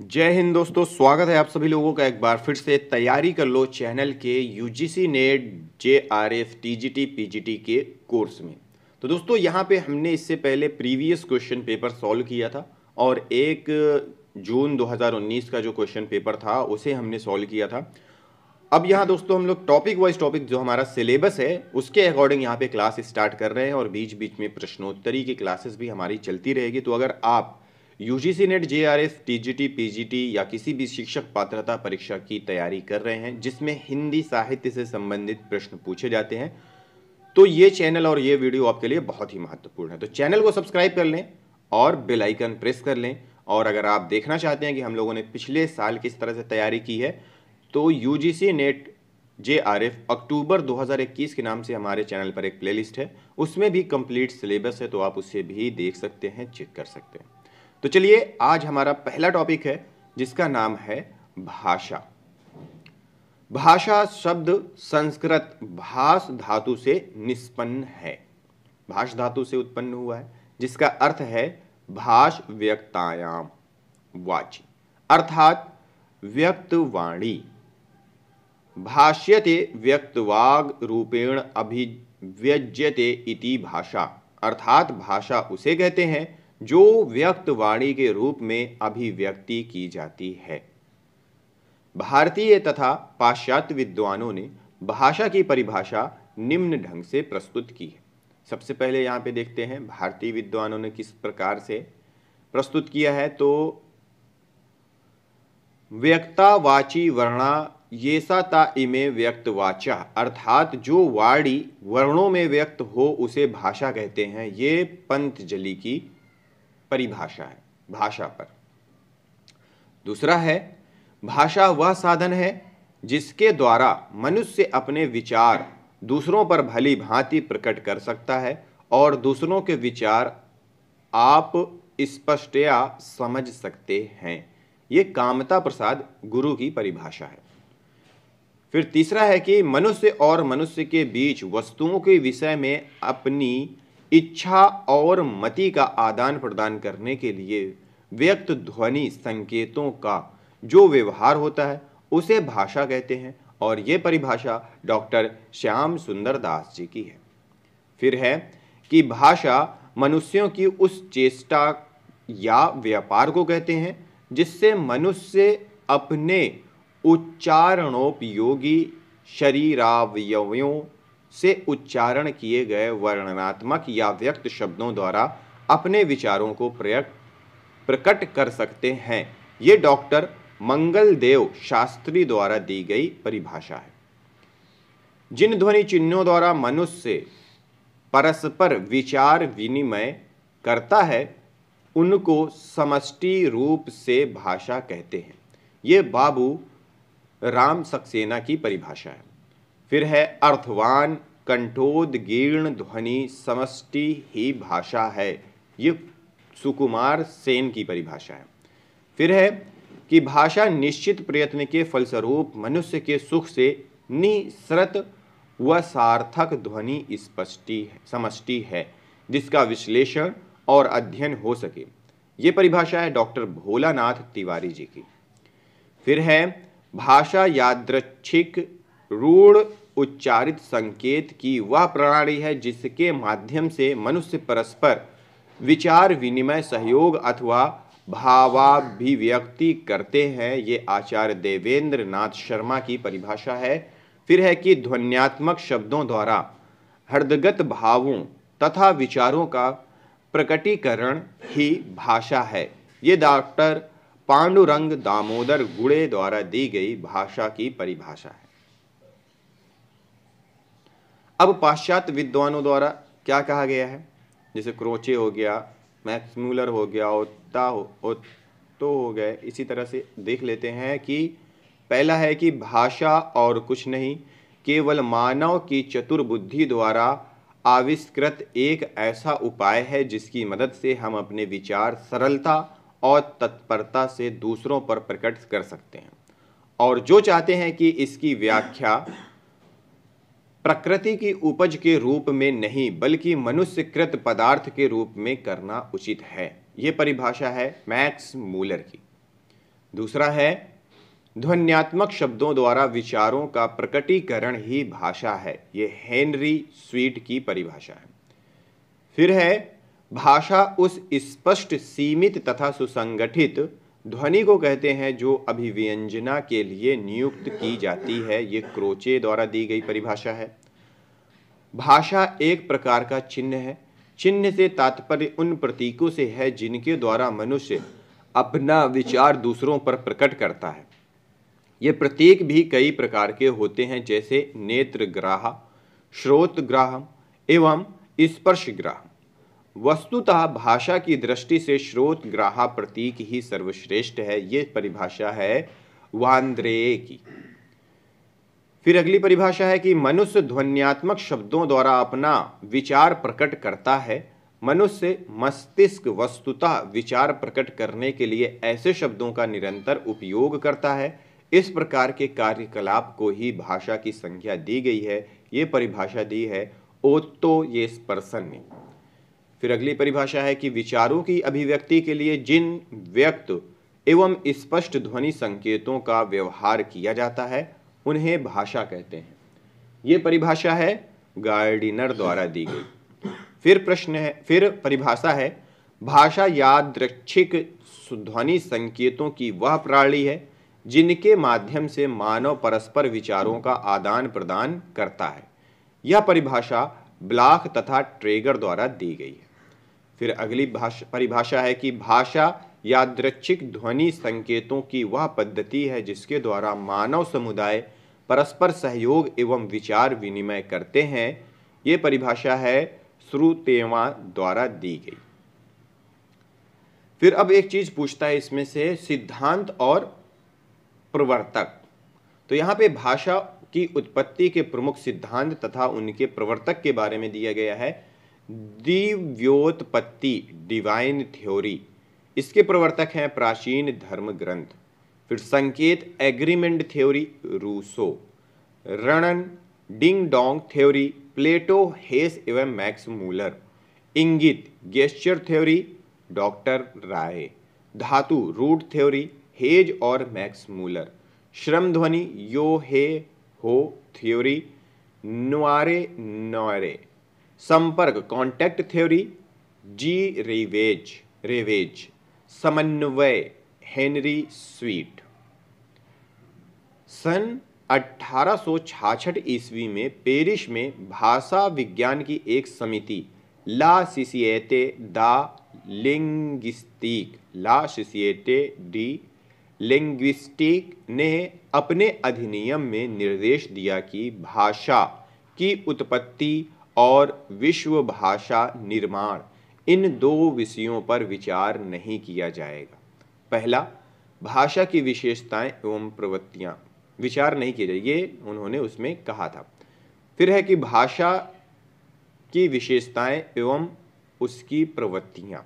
जय हिंद दोस्तों, स्वागत है आप सभी लोगों का एक बार फिर से तैयारी कर लो चैनल के UGC net JRF TGT PGT के कोर्स में। तो दोस्तों यहाँ पे हमने इससे पहले प्रीवियस क्वेश्चन पेपर सॉल्व किया था और 1 जून 2019 का जो क्वेश्चन पेपर था उसे हमने सॉल्व किया था। अब यहाँ दोस्तों हम लोग टॉपिक वाइज टॉपिक जो हमारा सिलेबस है उसके अकॉर्डिंग यहाँ पे क्लास स्टार्ट कर रहे हैं और बीच बीच में प्रश्नोत्तरी की क्लासेस भी हमारी चलती रहेगी। तो अगर आप UGC net JRF TGT PGT या किसी भी शिक्षक पात्रता परीक्षा की तैयारी कर रहे हैं जिसमें हिंदी साहित्य से संबंधित प्रश्न पूछे जाते हैं तो ये चैनल और ये वीडियो आपके लिए बहुत ही महत्वपूर्ण है। तो चैनल को सब्सक्राइब कर लें और बेल आइकन प्रेस कर लें। और अगर आप देखना चाहते हैं कि हम लोगों ने पिछले साल किस तरह से तैयारी की है तो यूजीसी नेट जेआरएफ अक्टूबर 2021 के नाम से हमारे चैनल पर एक प्लेलिस्ट है, उसमें भी कंप्लीट सिलेबस है, तो आप उसे भी देख सकते हैं, चेक कर सकते हैं। तो चलिए आज हमारा पहला टॉपिक है जिसका नाम है भाषा। भाषा शब्द संस्कृत भाष धातु से निष्पन्न है, भाष धातु से उत्पन्न हुआ है जिसका अर्थ है भाष व्यक्तायाम वाची अर्थात व्यक्तवाणी। भाष्यते व्यक्तवाग रूपेण अभिव्यज्यते इति भाषा अर्थात भाषा उसे कहते हैं जो व्यक्तवाणी के रूप में अभिव्यक्ति की जाती है। भारतीय तथा पाश्चात्य विद्वानों ने भाषा की परिभाषा निम्न ढंग से प्रस्तुत की है। सबसे पहले यहाँ पे देखते हैं भारतीय विद्वानों ने किस प्रकार से प्रस्तुत किया है। तो व्यक्तावाची वर्णा येसा ता इमे व्यक्तवाचा अर्थात जो वाणी वर्णों में व्यक्त हो उसे भाषा कहते हैं। ये पंतजलि की परिभाषा है भाषा पर। दूसरा है भाषा वह साधन है जिसके द्वारा मनुष्य अपने विचार दूसरों पर भली भांति प्रकट कर सकता है और दूसरों के विचार आप स्पष्टया समझ सकते हैं। ये कामता प्रसाद गुरु की परिभाषा है। फिर तीसरा है कि मनुष्य और मनुष्य के बीच वस्तुओं के विषय में अपनी इच्छा और मति का आदान प्रदान करने के लिए व्यक्त ध्वनि संकेतों का जो व्यवहार होता है उसे भाषा कहते हैं और ये परिभाषा डॉक्टर श्याम सुंदर दास जी की है। फिर है कि भाषा मनुष्यों की उस चेष्टा या व्यापार को कहते हैं जिससे मनुष्य अपने उच्चारणोपयोगी शरीरावयवों से उच्चारण किए गए वर्णनात्मक या व्यक्त शब्दों द्वारा अपने विचारों को प्रकट कर सकते हैं। ये डॉक्टर मंगलदेव शास्त्री द्वारा दी गई परिभाषा है। जिन ध्वनि चिन्हों द्वारा मनुष्य परस्पर विचार विनिमय करता है उनको समष्टि रूप से भाषा कहते हैं। ये बाबू राम सक्सेना की परिभाषा है। फिर है अर्थवान कंठोदगीर्ण ध्वनि समष्टि ही भाषा है। ये सुकुमार सेन की परिभाषा है। फिर है कि भाषा निश्चित प्रयत्न के फलस्वरूप मनुष्य के सुख से निःसृत व सार्थक ध्वनि समष्टि है जिसका विश्लेषण और अध्ययन हो सके। ये परिभाषा है डॉक्टर भोलानाथ तिवारी जी की। फिर है भाषा यादृच्छिक रूढ़ उच्चारित संकेत की वह प्रणाली है जिसके माध्यम से मनुष्य परस्पर विचार विनिमय सहयोग अथवा भावाभिव्यक्ति करते हैं। ये आचार्य देवेंद्र नाथ शर्मा की परिभाषा है। फिर है कि ध्वन्यात्मक शब्दों द्वारा हृदयगत भावों तथा विचारों का प्रकटीकरण ही भाषा है। ये डॉक्टर पांडुरंग दामोदर गुड़े द्वारा दी गई भाषा की परिभाषा है। अब पाश्चात्य विद्वानों द्वारा क्या कहा गया है, जैसे क्रोचे हो गया, मैक्स मूलर हो गया, ओत्तो हो गए, इसी तरह से देख लेते हैं कि पहला है कि भाषा और कुछ नहीं केवल मानव की चतुर बुद्धि द्वारा आविष्कृत एक ऐसा उपाय है जिसकी मदद से हम अपने विचार सरलता और तत्परता से दूसरों पर प्रकट कर सकते हैं और जो चाहते हैं कि इसकी व्याख्या प्रकृति की उपज के रूप में नहीं बल्कि मनुष्यकृत पदार्थ के रूप में करना उचित है। यह परिभाषा है मैक्स मूलर की। दूसरा है ध्वन्यात्मक शब्दों द्वारा विचारों का प्रकटीकरण ही भाषा है। ये हेनरी स्वीट की परिभाषा है। फिर है भाषा उस स्पष्ट, सीमित तथा सुसंगठित ध्वनि को कहते हैं जो अभिव्यंजना के लिए नियुक्त की जाती है। ये क्रोचे द्वारा दी गई परिभाषा है। भाषा एक प्रकार का चिन्ह है। चिन्ह से तात्पर्य उन प्रतीकों से है जिनके द्वारा मनुष्य अपना विचार दूसरों पर प्रकट करता है। ये प्रतीक भी कई प्रकार के होते हैं, जैसे नेत्रग्राह, श्रोतग्राह एवं स्पर्शग्राह। वस्तुतः भाषा की दृष्टि से श्रोतग्राह प्रतीक ही सर्वश्रेष्ठ है। ये परिभाषा है वांद्रेय की। फिर अगली परिभाषा है कि मनुष्य ध्वन्यात्मक शब्दों द्वारा अपना विचार प्रकट करता है। मनुष्य मस्तिष्क वस्तुतः विचार प्रकट करने के लिए ऐसे शब्दों का निरंतर उपयोग करता है। इस प्रकार के कार्यकलाप को ही भाषा की संज्ञा दी गई है। ये परिभाषा दी है ओत्तो येस्पर्सन ने। फिर अगली परिभाषा है कि विचारों की अभिव्यक्ति के लिए जिन व्यक्त एवं स्पष्ट ध्वनि संकेतों का व्यवहार किया जाता है उन्हें भाषा कहते हैं। ये परिभाषा है गार्डिनर द्वारा दी गई। फिर परिभाषा है भाषा यादृच्छिक ध्वनि संकेतों की वह प्रणाली है जिनके माध्यम से मानव परस्पर विचारों का आदान प्रदान करता है। यह परिभाषा ब्लॉक तथा ट्रेगर द्वारा दी गई है। फिर अगली परिभाषा है कि भाषा यादृच्छिक ध्वनि संकेतों की वह पद्धति है जिसके द्वारा मानव समुदाय परस्पर सहयोग एवं विचार विनिमय करते हैं। ये परिभाषा है श्रुतेवा द्वारा दी गई। फिर अब एक चीज पूछता है इसमें से सिद्धांत और प्रवर्तक। तो यहाँ पे भाषा की उत्पत्ति के प्रमुख सिद्धांत तथा उनके प्रवर्तक के बारे में दिया गया है। दिव्योत्पत्ति डिवाइन थ्योरी, इसके प्रवर्तक हैं प्राचीन धर्म ग्रंथ। फिर संकेत एग्रीमेंट थ्योरी रूसो, रणन डिंग डोंग थ्योरी प्लेटो, हेस एवं मैक्स मूलर, इंगित गेस्चर थ्योरी डॉक्टर राय, धातु रूट थ्योरी हेज और मैक्स मूलर, श्रम ध्वनि yo he ho theory Noire, संपर्क कॉन्टैक्ट थ्योरी जी रेवेज, समन्वय हेनरी स्वीट। सन 1866 ईस्वी में पेरिस में भाषा विज्ञान की एक समिति ला सोसिएटे डी लिंग्विस्टिक ने अपने अधिनियम में निर्देश दिया कि भाषा की उत्पत्ति और विश्व भाषा निर्माण इन दो विषयों पर विचार नहीं किया जाएगा। पहला, भाषा की विशेषताएं एवं प्रवृत्तियां विचार नहीं किए जाएंगे, ये उन्होंने उसमें कहा था। फिर है कि भाषा की विशेषताएं एवं उसकी प्रवृत्तियां।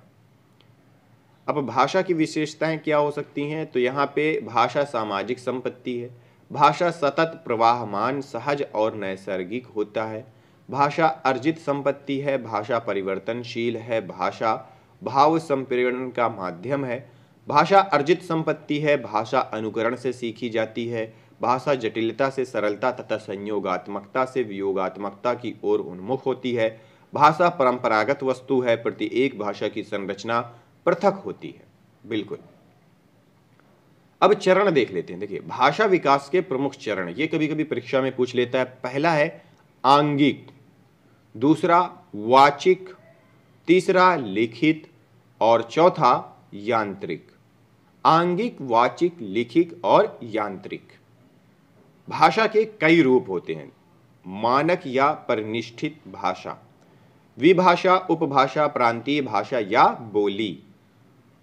अब भाषा की विशेषताएं क्या हो सकती हैं? तो यहाँ पे भाषा सामाजिक संपत्ति है, भाषा सतत प्रवाहमान सहज और नैसर्गिक होता है, भाषा अर्जित संपत्ति है, भाषा परिवर्तनशील है, भाषा भाव संप्रेरण का माध्यम है, भाषा अर्जित संपत्ति है, भाषा अनुकरण से सीखी जाती है, भाषा जटिलता से सरलता तथा संयोगात्मकता से वियोगात्मकता की ओर उन्मुख होती है, भाषा परंपरागत वस्तु है, प्रत्येक भाषा की संरचना पृथक होती है। बिल्कुल। अब चरण देख लेते हैं। देखिए, भाषा विकास के प्रमुख चरण ये कभी कभी परीक्षा में पूछ लेता है। पहला है आंगिक, दूसरा वाचिक, तीसरा लिखित और चौथा यांत्रिक। आंगिक, वाचिक, लिखित और यांत्रिक। भाषा के कई रूप होते हैं। मानक या परिनिष्ठित भाषा, विभाषा, उपभाषा, प्रांतीय भाषा या बोली,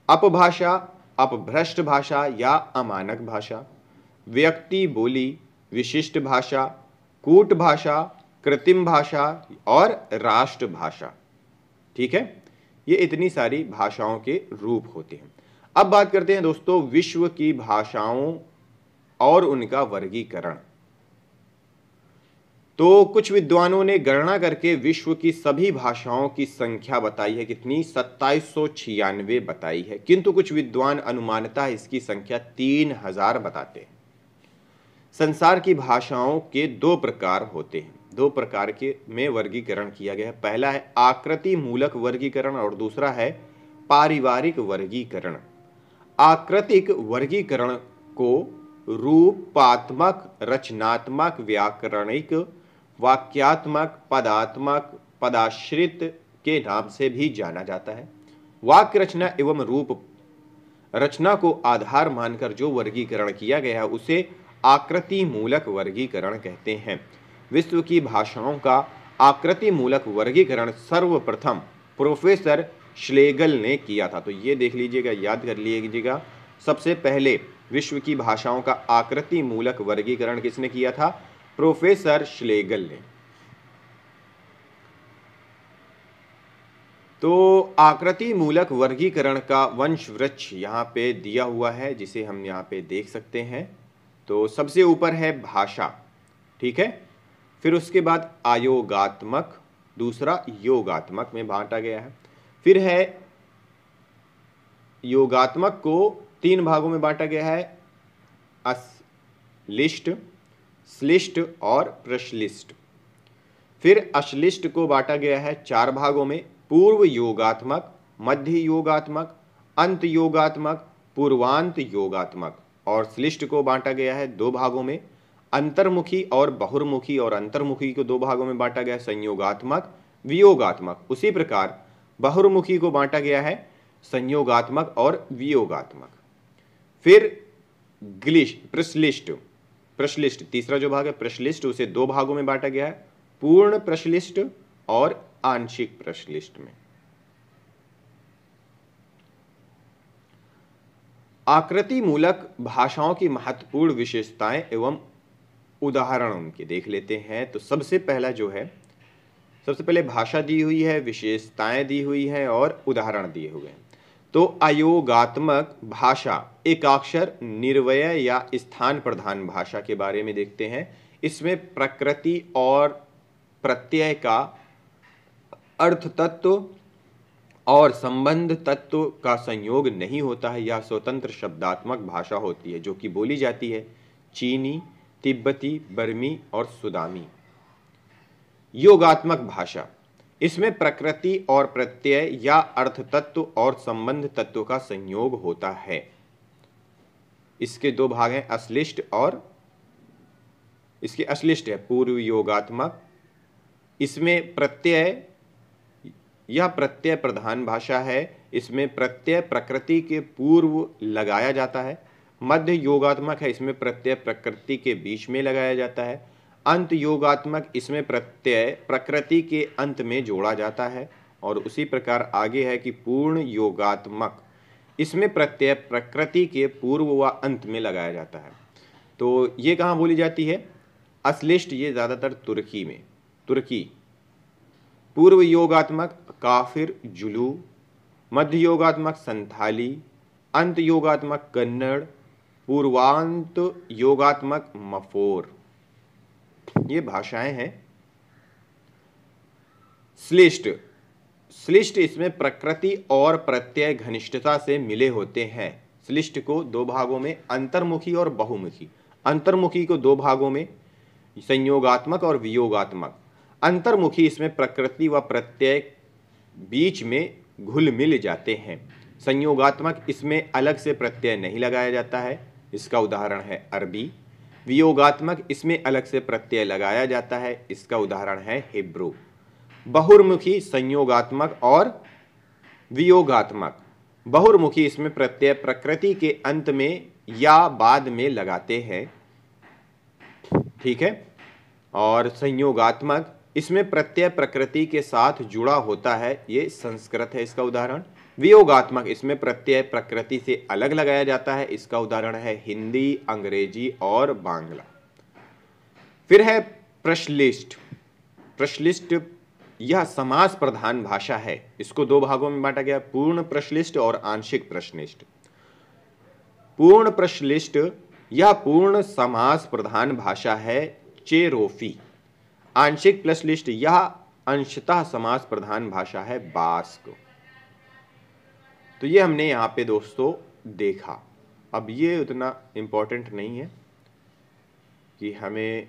अपभाषा, अपभ्रष्ट भाषा या अमानक भाषा, व्यक्ति बोली, विशिष्ट भाषा, कूट भाषा, कृत्रिम भाषा और राष्ट्र भाषा। ठीक है, ये इतनी सारी भाषाओं के रूप होते हैं। अब बात करते हैं दोस्तों विश्व की भाषाओं और उनका वर्गीकरण। तो कुछ विद्वानों ने गणना करके विश्व की सभी भाषाओं की संख्या बताई है, कितनी? 2796 बताई है, किंतु कुछ विद्वान अनुमानतः इसकी संख्या 3000 बताते हैं। संसार की भाषाओं के दो प्रकार होते हैं, दो प्रकार के में वर्गीकरण किया गया है। पहला है आकृति मूलक वर्गीकरण और दूसरा है पारिवारिक वर्गीकरण। आकृतिक वर्गीकरण को रूपात्मक, रचनात्मक, व्याकरणिक, वाक्यात्मक, पदात्मक, पदाश्रित के नाम से भी जाना जाता है। वाक्य रचना एवं रूप रचना को आधार मानकर जो वर्गीकरण किया गया है उसे आकृति मूलक वर्गीकरण कहते हैं। विश्व की भाषाओं का आकृति मूलक वर्गीकरण सर्वप्रथम प्रोफेसर श्लेगल ने किया था। तो ये देख लीजिएगा, याद कर लीजिएगा, सबसे पहले विश्व की भाषाओं का आकृति मूलक वर्गीकरण किसने किया था? प्रोफेसर श्लेगल ने। तो आकृति मूलक वर्गीकरण का वंश वृक्ष यहाँ पे दिया हुआ है, जिसे हम यहाँ पे देख सकते हैं। तो सबसे ऊपर है भाषा, ठीक है, फिर उसके बाद आयोगात्मक, दूसरा योगात्मक में बांटा गया है। फिर है योगात्मक को 3 भागों में बांटा गया है, अश्लिष्ट, श्लिष्ट और प्रश्लिष्ट। फिर अश्लिष्ट को बांटा गया है 4 भागों में, पूर्व योगात्मक, मध्य योगात्मक, अंत योगात्मक, पूर्वांत योगात्मक। और श्लिष्ट को बांटा गया है 2 भागों में, अंतर्मुखी और बहुर्मुखी, और अंतर्मुखी को 2 भागों में बांटा गया है, संयोगात्मक, वियोगात्मक। उसी प्रकार बहुर्मुखी को बांटा गया है संयोगात्मक और वियोगात्मक। फिर प्रश्लिष्ट, प्रश्लिष्ट तीसरा जो भाग है प्रश्लिष्ट, उसे 2 भागों में बांटा गया है, पूर्ण प्रश्लिष्ट और आंशिक प्रश्लिष्ट में। आकृति मूलक भाषाओं की महत्वपूर्ण विशेषताएं एवं उदाहरण उनके देख लेते हैं। तो सबसे पहला जो है, सबसे पहले भाषा दी हुई है, विशेषताएं दी हुई है और उदाहरण दिए हुए हैं। तो अयोगात्मक भाषा एकाक्षर, निर्वय या स्थान प्रधान भाषा के बारे में देखते हैं। इसमें प्रकृति और प्रत्यय का अर्थ तत्व और संबंध तत्व का संयोग नहीं होता है। यह स्वतंत्र शब्दात्मक भाषा होती है जो कि बोली जाती है चीनी, तिब्बती, बर्मी और सुदामी। योगात्मक भाषा, इसमें प्रकृति और प्रत्यय या अर्थ तत्व और संबंध तत्व का संयोग होता है। इसके 2 भाग हैं, अश्लिष्ट और इसके अश्लिष्ट है पूर्व योगात्मक। इसमें प्रत्यय, यह प्रत्यय प्रधान भाषा है, इसमें प्रत्यय प्रकृति के पूर्व लगाया जाता है। मध्य योगात्मक है, इसमें प्रत्यय प्रकृति के बीच में लगाया जाता है। अंत योगात्मक, इसमें प्रत्यय प्रकृति के अंत में जोड़ा जाता है। और उसी प्रकार आगे है कि पूर्ण योगात्मक, इसमें प्रत्यय प्रकृति के पूर्व व अंत में लगाया जाता है। तो ये कहाँ बोली जाती है? अश्लिष्ट, ये ज़्यादातर तुर्की में, तुर्की। पूर्व योगात्मक काफिर, जुलू। मध्य योगात्मक संथाली, अंत योगात्मक कन्नड़, पूर्वांत योगात्मक मफोर। ये भाषाएं हैं। श्लिष्ट, श्लिष्ट इसमें प्रकृति और प्रत्यय घनिष्ठता से मिले होते हैं। श्लिष्ट को 2 भागों में, अंतर्मुखी और बहुमुखी। अंतर्मुखी को 2 भागों में, संयोगात्मक और वियोगात्मक। अंतर्मुखी, इसमें प्रकृति व प्रत्यय बीच में घुल मिल जाते हैं। संयोगात्मक, इसमें अलग से प्रत्यय नहीं लगाया जाता है, इसका उदाहरण है अरबी। वियोगात्मक, इसमें अलग से प्रत्यय लगाया जाता है, इसका उदाहरण है हिब्रू। बहुर्मुखी, संयोगात्मक और वियोगात्मक। बहुर्मुखी, इसमें प्रत्यय प्रकृति के अंत में या बाद में लगाते हैं, ठीक है। और संयोगात्मक, इसमें प्रत्यय प्रकृति के साथ जुड़ा होता है, ये संस्कृत है, इसका उदाहरण। वियोगात्मक, इसमें प्रत्यय प्रकृति से अलग लगाया जाता है, इसका उदाहरण है हिंदी, अंग्रेजी और बांग्ला। फिर है प्रश्लिष्ट। प्रश्लिष्ट यह समास प्रधान भाषा है, इसको 2 भागों में बांटा गया, पूर्ण प्रश्लिष्ट और आंशिक प्रश्लिष्ट। पूर्ण प्रश्लिष्ट यह पूर्ण समास प्रधान भाषा है, चेरोफी। आंशिक प्लस लिस्ट, यह अंशतः समास प्रधान भाषा है बास्क। तो ये हमने यहाँ पे दोस्तों देखा। अब ये उतना इम्पोर्टेंट नहीं है कि हमें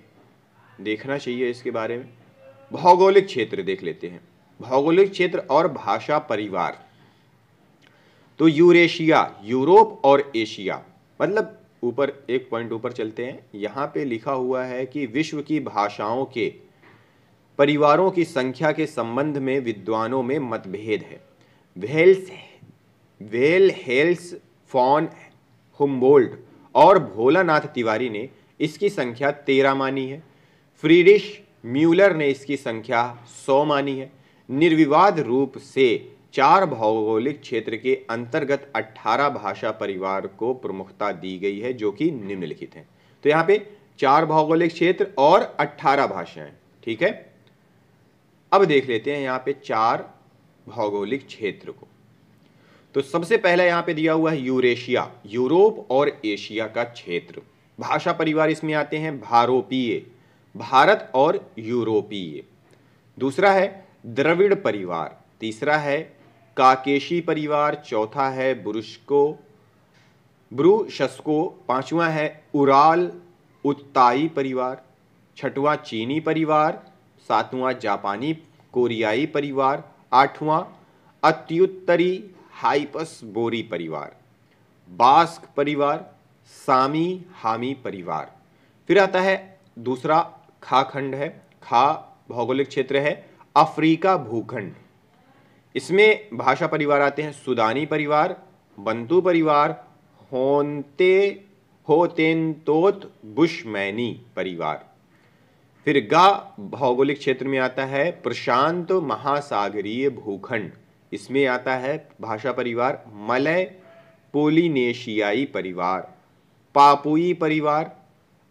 देखना चाहिए इसके बारे में। भौगोलिक क्षेत्र देख लेते हैं, भौगोलिक क्षेत्र और भाषा परिवार। तो यूरेशिया, यूरोप और एशिया, मतलब ऊपर एक पॉइंट ऊपर चलते हैं, यहाँ पे लिखा हुआ है कि विश्व की भाषाओं के परिवारों की संख्या के संबंध में विद्वानों में मतभेद है। वेलहेल्स फॉन हुम्बोल्ट और भोलानाथ तिवारी ने इसकी संख्या 13 मानी है। फ्रीडिश म्यूलर ने इसकी संख्या 100 मानी है। निर्विवाद रूप से 4 भौगोलिक क्षेत्र के अंतर्गत 18 भाषा परिवार को प्रमुखता दी गई है, जो कि निम्नलिखित हैं। तो यहाँ पे 4 भौगोलिक क्षेत्र और 18 भाषाएं, ठीक है। अब देख लेते हैं यहाँ पे 4 भौगोलिक क्षेत्र को। तो सबसे पहला यहाँ पे दिया हुआ है यूरेशिया, यूरोप और एशिया का क्षेत्र। भाषा परिवार इसमें आते हैं भारोपीय, भारत और यूरोपीय। दूसरा है द्रविड़ परिवार, तीसरा है काकेशी परिवार, चौथा है ब्रूशस्को, पांचवा है उराल उत्ताई परिवार, छठवां चीनी परिवार, सातवां जापानी कोरियाई परिवार, आठवां अत्युत्तरी हाइपस बोरी परिवार, बास्क परिवार, सामी हामी परिवार। फिर आता है दूसरा खा खंड है, खा भौगोलिक क्षेत्र है अफ्रीका भूखंड। इसमें भाषा परिवार आते हैं सुदानी परिवार, बंतू परिवार, होतेनतोत बुशमैनी परिवार। फिर गा भौगोलिक क्षेत्र में आता है प्रशांत महासागरीय भूखंड। इसमें आता है भाषा परिवार मलय पोलिनेशियाई परिवार, पापुई परिवार,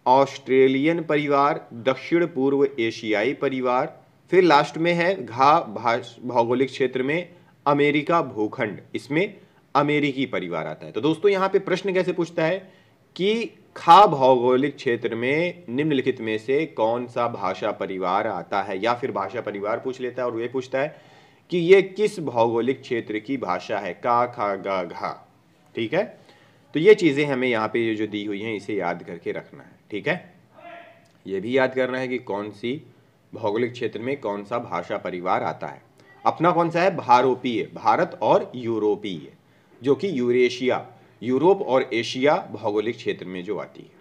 ऑस्ट्रेलियन परिवार, दक्षिण पूर्व एशियाई परिवार। फिर लास्ट में है घा भौगोलिक क्षेत्र में अमेरिका भूखंड, इसमें अमेरिकी परिवार आता है। तो दोस्तों यहाँ पे प्रश्न कैसे पूछता है कि खा भौगोलिक क्षेत्र में निम्नलिखित में से कौन सा भाषा परिवार आता है, या फिर भाषा परिवार पूछ लेता है और वे पूछता है कि ये किस भौगोलिक क्षेत्र की भाषा है, का खा गा घा, ठीक है। तो ये चीजें हमें यहाँ पे ये जो दी हुई हैं इसे याद करके रखना है, ठीक है। ये भी याद करना है कि कौन सी भौगोलिक क्षेत्र में कौन सा भाषा परिवार आता है। अपना कौन सा है भारोपीय, भारत और यूरोपीय, जो कि यूरेशिया, यूरोप और एशिया भौगोलिक क्षेत्र में जो आती है।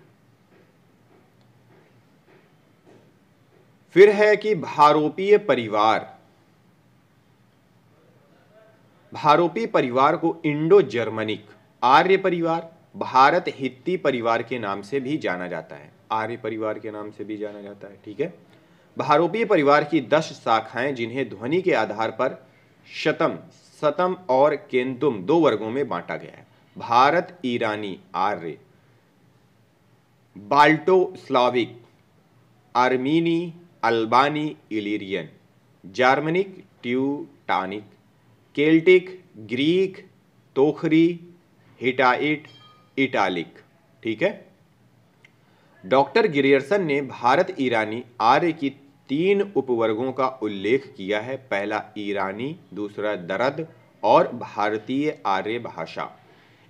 फिर है कि भारोपीय परिवार, भारोपीय परिवार को इंडो जर्मनिक, आर्य परिवार, भारत हित्ती परिवार के नाम से भी जाना जाता है, आर्य परिवार के नाम से भी जाना जाता है, ठीक है। भारोपीय परिवार की 10 शाखाएं, जिन्हें ध्वनि के आधार पर शतम, सतम और केंतुम 2 वर्गों में बांटा गया है। भारत ईरानी आर्य, बाल्टो स्लाविक, आर्मीनी, अल्बानी Illyrian, Germanic Teutonic, Celtic, Greek, तोखरी, हिटाइट, इटालिक, ठीक है। डॉक्टर गिरियर्सन ने भारत ईरानी आर्य की 3 उपवर्गों का उल्लेख किया है। पहला ईरानी, दूसरा दरद और भारतीय आर्य भाषा।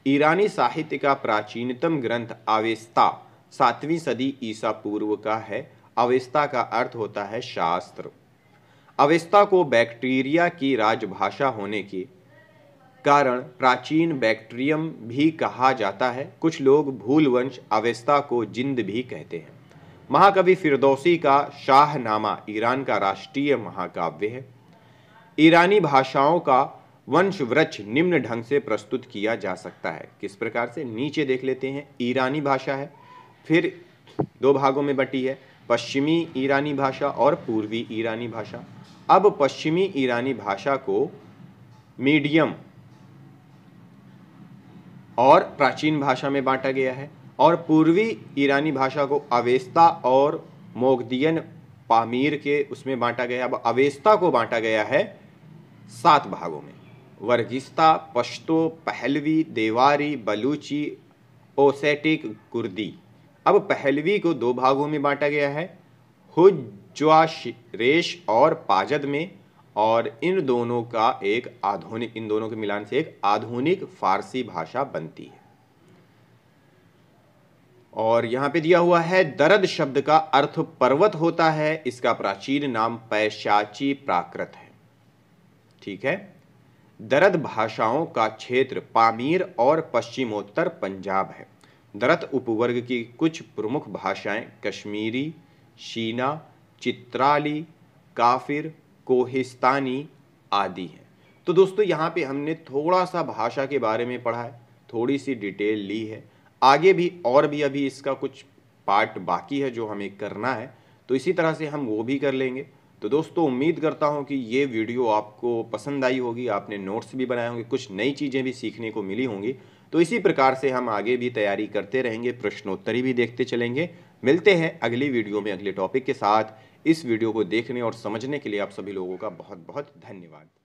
ईरानी साहित्य का प्राचीनतम ग्रंथ अवेस्ता 7वीं सदी ईसा पूर्व का है। अवेस्ता का अर्थ होता है शास्त्र। अवेस्ता को बैक्टीरिया की राजभाषा होने के कारण प्राचीन बैक्ट्रियम भी कहा जाता है। कुछ लोग भूलवंश अवेस्ता को जिंद भी कहते हैं। महाकवि फिरदौसी का शाहनामा ईरान का राष्ट्रीय महाकाव्य है। ईरानी भाषाओं का वंश वृक्ष निम्न ढंग से प्रस्तुत किया जा सकता है। किस प्रकार से, नीचे देख लेते हैं। ईरानी भाषा है, फिर 2 भागों में बटी है, पश्चिमी ईरानी भाषा और पूर्वी ईरानी भाषा। अब पश्चिमी ईरानी भाषा को मीडियम और प्राचीन भाषा में बांटा गया है, और पूर्वी ईरानी भाषा को अवेस्ता और मोगदियन पामीर के उसमें बांटा गया। अब अवेस्ता को बांटा गया है 7 भागों में, वर्गिस्ता, पश्तो, पहलवी, देवारी, बलूची, ओसेटिक, कुर्दी। अब पहलवी को 2 भागों में बांटा गया है, च्वारेश और पाजद में, और इन दोनों के मिलान से एक आधुनिक फारसी भाषा बनती है। और यहाँ पे दिया हुआ है दरद शब्द का अर्थ पर्वत होता है, इसका प्राचीन नाम पैशाची प्राकृत है। ठीक है। दरद भाषाओं का क्षेत्र पामीर और पश्चिमोत्तर पंजाब है। दरद उपवर्ग की कुछ प्रमुख भाषाएं कश्मीरी, शीना, चित्राली, काफिर, कोहिस्तानी आदि हैं। तो दोस्तों यहाँ पे हमने थोड़ा सा भाषा के बारे में पढ़ा है, थोड़ी सी डिटेल ली है। आगे भी और भी अभी इसका कुछ पार्ट बाकी है जो हमें करना है, तो इसी तरह से हम वो भी कर लेंगे। तो दोस्तों उम्मीद करता हूँ कि ये वीडियो आपको पसंद आई होगी, आपने नोट्स भी बनाए होंगे, कुछ नई चीज़ें भी सीखने को मिली होंगी। तो इसी प्रकार से हम आगे भी तैयारी करते रहेंगे, प्रश्नोत्तरी भी देखते चलेंगे। मिलते हैं अगली वीडियो में अगले टॉपिक के साथ। इस वीडियो को देखने और समझने के लिए आप सभी लोगों का बहुत बहुत धन्यवाद।